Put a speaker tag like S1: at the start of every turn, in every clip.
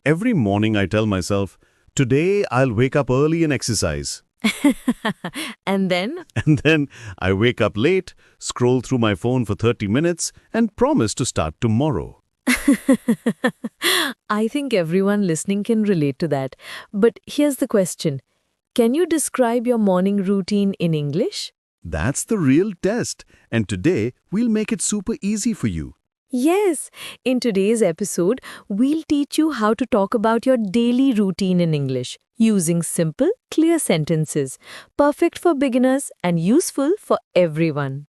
S1: Every morning I tell myself, today I'll wake up early and exercise.
S2: And then,
S1: And then I wake up late, scroll through my phone for 30 minutes, and promise to start tomorrow.
S2: I think everyone listening can relate to that. But here's the question. Can you describe your morning routine in English?
S1: That's the real test. And today, we'll make it super easy for you.
S2: Yes. In today's episode, we'll teach you how to talk about your daily routine in English using simple, clear sentences, perfect for beginners and useful for everyone.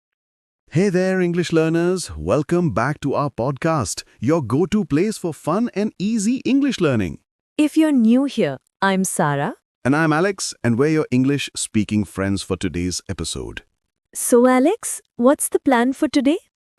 S1: Hey there, English learners. Welcome back to our podcast, your go-to place for fun and easy English learning.
S2: If you're new here, I'm Sarah.
S1: And I'm Alex, and we're your English-speaking friends for today's episode.
S2: So, Alex, what's the plan for today?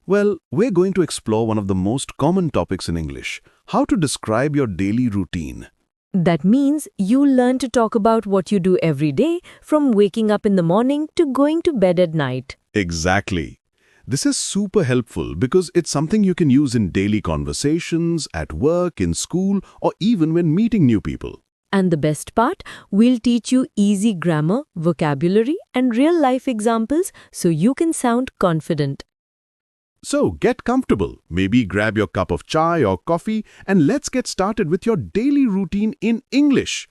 S1: Well, we're going to explore one of the most common topics in English, how to describe your daily routine.
S2: That means you learn to talk about what you do every day, from waking up in the morning to going to bed at night.
S1: Exactly. This is super helpful because it's something you can use in daily conversations, at work, in school, or even when meeting new people.
S2: And the best part, we'll teach you easy grammar, vocabulary, and real-life examples so you can sound confident.
S1: So get comfortable, maybe grab your cup of chai or coffee, and let's get started with your daily routine in English.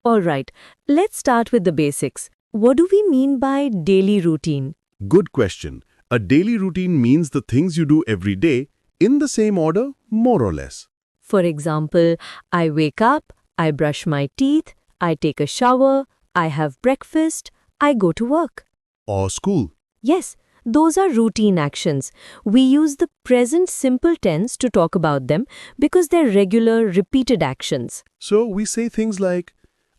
S2: All right, let's start with the basics. What do we mean by daily routine?
S1: Good question. A daily routine means the things you do every day in the same order, more or less.
S2: For example, I wake up, I brush my teeth, I take a shower, I have breakfast, I go to work.
S1: Or school.
S2: Yes, those are routine actions. We use the present simple tense to talk about them because they're regular, repeated actions.
S1: So we say things like,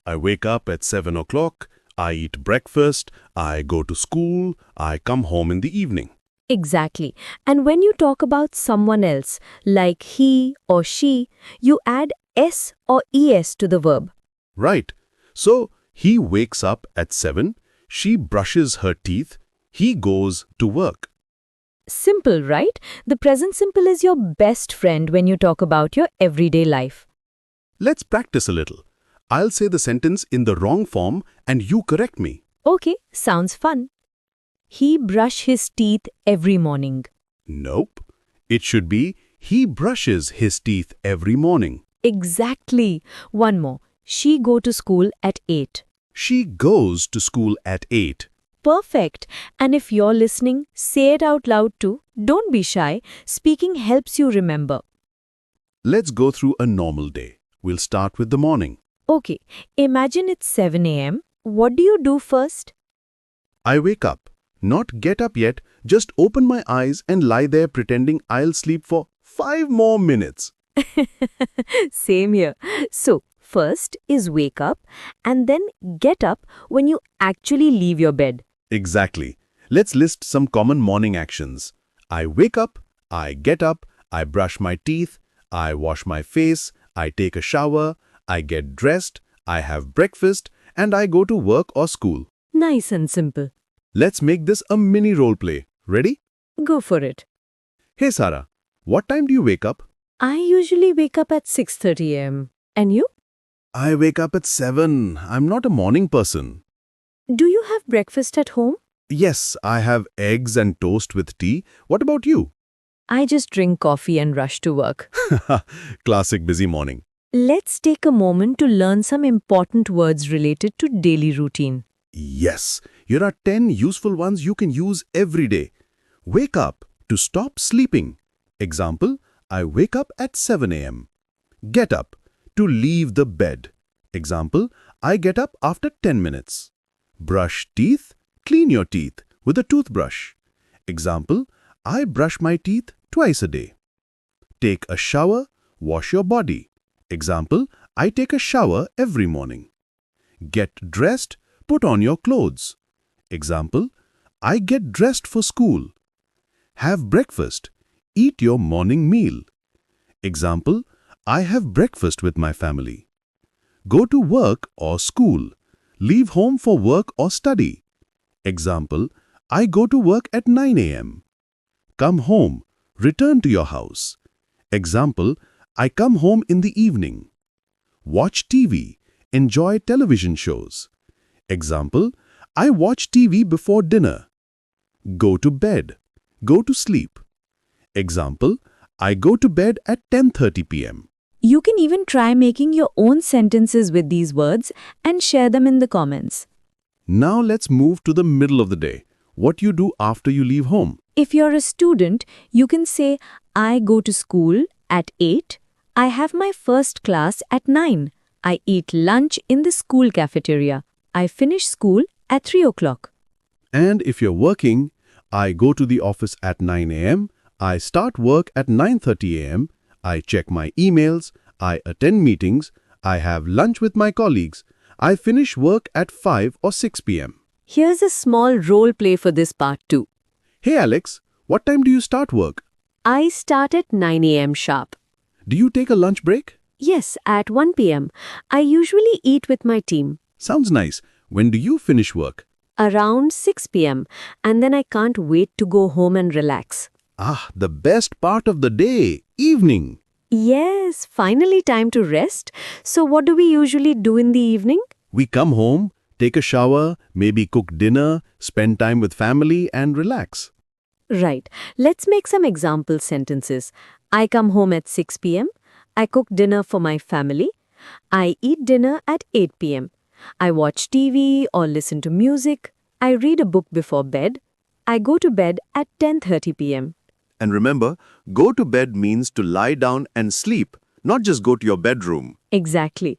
S1: I wake up at 7 o'clock, I eat breakfast, I go to school, I come home in the evening.
S2: Exactly. And when you talk about someone else, like he or she, you add s or es to the verb.
S1: Right. So he wakes up at 7, she brushes her teeth, he goes to work.
S2: Simple, right? The present simple is your best friend when you talk about your everyday life.
S1: Let's practice a little. I'll say the sentence in the wrong form and you correct me.
S2: Okay, sounds fun. He brush his teeth every morning.
S1: Nope. It should be, he brushes his teeth every morning.
S2: Exactly. One more. She go to school at 8.
S1: She goes to school at 8.
S2: Perfect. And if you're listening, say it out loud too. Don't be shy. Speaking helps you remember.
S1: Let's go through a normal day. We'll start with the morning.
S2: Okay, imagine it's 7 a.m. What do you do first?
S1: I wake up. Not get up yet, just open my eyes and lie there pretending I'll sleep for 5 more minutes.
S2: Same here. So, first is wake up and then get up when you actually leave your bed.
S1: Exactly. Let's list some common morning actions. I wake up, I get up, I brush my teeth, I wash my face, I take a shower, I get dressed, I have breakfast, and I go to work or school.
S2: Nice and simple.
S1: Let's make this a mini role play. Ready?
S2: Go for it.
S1: Hey Sarah, what time do you wake up?
S2: I usually wake up at 6:30 a.m. And you?
S1: I wake up at 7. I'm not a morning person.
S2: Do you have breakfast at home?
S1: Yes, I have eggs and toast with tea. What about you?
S2: I just drink coffee and rush to work.
S1: Classic busy morning.
S2: Let's take a moment to learn some important words related to daily routine.
S1: Yes, here are 10 useful ones you can use every day. Wake up to stop sleeping. Example, I wake up at 7 a.m. Get up to leave the bed. Example, I get up after 10 minutes. Brush teeth, clean your teeth with a toothbrush. Example, I brush my teeth twice a day. Take a shower, wash your body. Example, I take a shower every morning. Get dressed, put on your clothes. Example, I get dressed for school. Have breakfast, eat your morning meal. Example, I have breakfast with my family. Go to work or school. Leave home for work or study. Example, I go to work at 9 a.m. Come home, return to your house. Example, I come home in the evening. Watch TV. Enjoy television shows. Example, I watch TV before dinner. Go to bed. Go to sleep. Example, I go to bed at 10:30 p.m.
S2: You can even try making your own sentences with these words and share them in the comments.
S1: Now let's move to the middle of the day. What you do after you leave home.
S2: If you're a student, you can say, I go to school at 8. I have my first class at 9. I eat lunch in the school cafeteria. I finish school at 3 o'clock.
S1: And if you're working, I go to the office at 9 a.m. I start work at 9:30 a.m. I check my emails. I attend meetings. I have lunch with my colleagues. I finish work at 5 or 6 p.m.
S2: Here's a small role play for this part too.
S1: Hey Alex, what time do you start work?
S2: I start at 9 a.m. sharp.
S1: Do you take a lunch break?
S2: Yes, at 1 p.m. I usually eat with my team.
S1: Sounds nice. When do you finish work?
S2: Around 6 p.m. And then I can't wait to go home and relax.
S1: Ah, the best part of the day, evening.
S2: Yes, finally time to rest. So what do we usually do in the evening?
S1: We come home, take a shower, maybe cook dinner, spend time with family and relax.
S2: Right. Let's make some example sentences. I come home at 6 p.m. I cook dinner for my family. I eat dinner at 8 p.m. I watch TV or listen to music. I read a book before bed. I go to bed at 10:30 p.m.
S1: And remember, go to bed means to lie down and sleep, not just go to your bedroom.
S2: Exactly.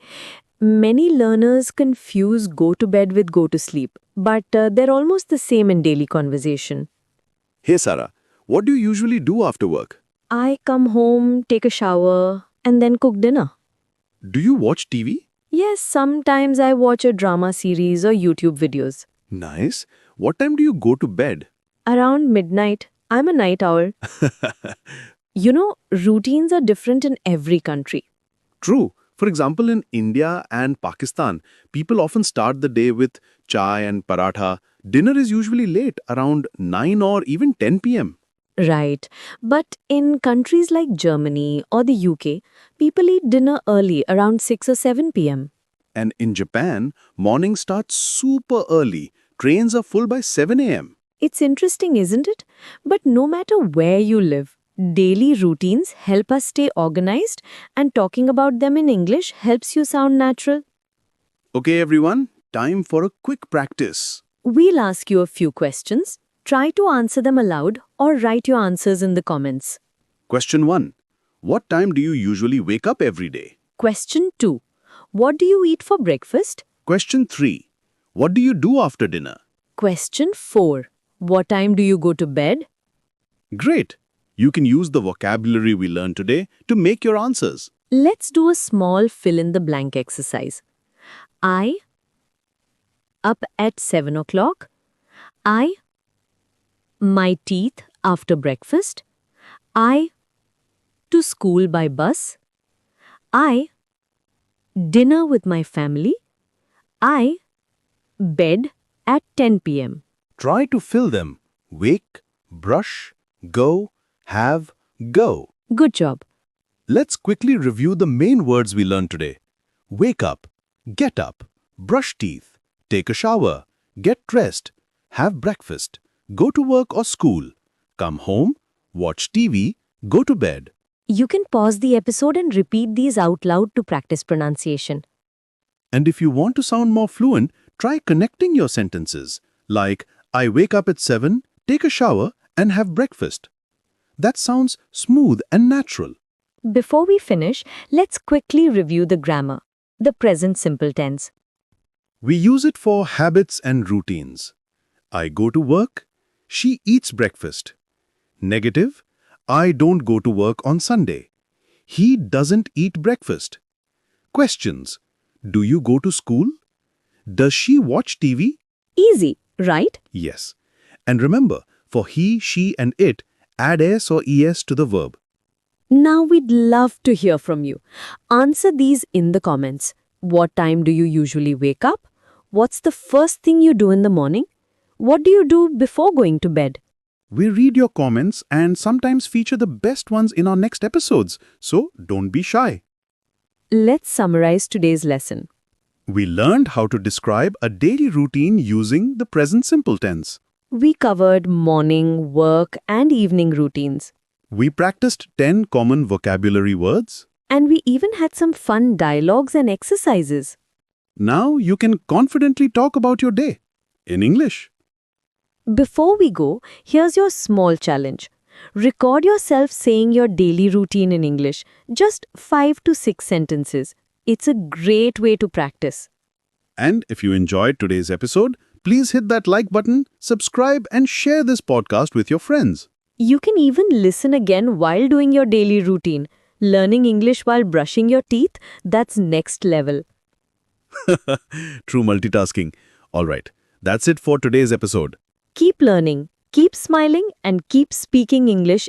S2: Many learners confuse go to bed with go to sleep, but they're almost the same in daily conversation.
S1: Hey Sarah, what do you usually do after work?
S2: I come home, take a shower, and then cook dinner.
S1: Do you watch TV?
S2: Yes, sometimes I watch a drama series or YouTube videos.
S1: Nice. What time do you go to bed?
S2: Around midnight. I'm a night owl. You know, routines are different in every country.
S1: True. For example, in India and Pakistan, people often start the day with chai and paratha. Dinner is usually late, around 9 or even 10 p.m.
S2: Right. But in countries like Germany or the UK, people eat dinner early, around 6 or 7 p.m.
S1: And in Japan, morning starts super early. Trains are full by 7 a.m.
S2: It's interesting, isn't it? But no matter where you live, daily routines help us stay organized, and talking about them in English helps you sound natural.
S1: Okay, everyone, time for a quick practice.
S2: We'll ask you a few questions. Try to answer them aloud or write your answers in the comments.
S1: Question 1. What time do you usually wake up every day?
S2: Question 2. What do you eat for breakfast?
S1: Question 3. What do you do after dinner?
S2: Question 4. What time do you go to bed?
S1: Great! You can use the vocabulary we learned today to make your answers.
S2: Let's do a small fill-in-the-blank exercise. I up at 7 o'clock. I my teeth after breakfast. I to school by bus. I dinner with my family. I bed at 10 p.m.
S1: Try to fill them. Wake, brush, go, have, go.
S2: Good job.
S1: Let's quickly review the main words we learned today. Wake up, get up, brush teeth, take a shower, get dressed, have breakfast, go to work or school, come home, watch TV, go to bed.
S2: You can pause the episode and repeat these out loud to practice pronunciation.
S1: And if you want to sound more fluent, try connecting your sentences, like I wake up at 7, take a shower, and have breakfast. That sounds smooth and natural.
S2: Before we finish, let's quickly review the grammar, the present simple tense.
S1: We use it for habits and routines. I go to work, she eats breakfast. Negative, I don't go to work on Sunday. He doesn't eat breakfast. Questions, do you go to school? Does she watch TV?
S2: Easy, right?
S1: Yes. And remember, for he, she, and it, add s or es to the verb.
S2: Now we'd love to hear from you. Answer these in the comments. What time do you usually wake up? What's the first thing you do in the morning? What do you do before going to bed?
S1: We read your comments and sometimes feature the best ones in our next episodes, so don't be shy.
S2: Let's summarize today's lesson.
S1: We learned how to describe a daily routine using the present simple tense.
S2: We covered morning, work, and evening routines.
S1: We practiced 10 common vocabulary words.
S2: And we even had some fun dialogues and exercises.
S1: Now you can confidently talk about your day in English.
S2: Before we go, here's your small challenge. Record yourself saying your daily routine in English, just 5 to 6 sentences. It's a great way to practice.
S1: And if you enjoyed today's episode, please hit that like button, subscribe, and share this podcast with your friends.
S2: You can even listen again while doing your daily routine. Learning English while brushing your teeth, that's next level.
S1: True multitasking. All right, that's it for today's episode.
S2: Keep learning, keep smiling, and keep speaking English